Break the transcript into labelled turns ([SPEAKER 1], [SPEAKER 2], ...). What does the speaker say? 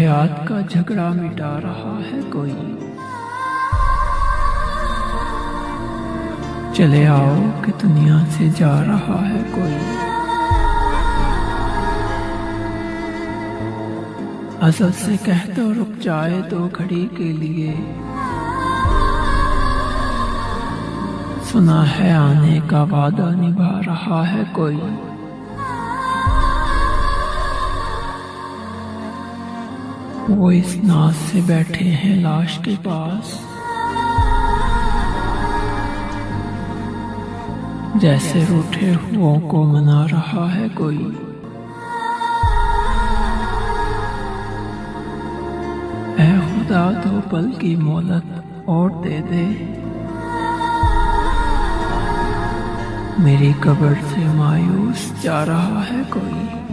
[SPEAKER 1] हयात का झगड़ा मिटा रहा है कोई। चले आओ कि दुनिया से जा रहा है कोई। अज़ल से कह तो रुक जाए 2 घड़ी के लिए। सुना है आने का वादा निभा रहा है कोई। वो इस नाज से बैठे हैं लाश के पास, जैसे रूठे हुओं को मना रहा है कोई। ऐ खुदा 2 पल की मोहलत और दे दे, मेरी कब्र से मायूस जा रहा है कोई।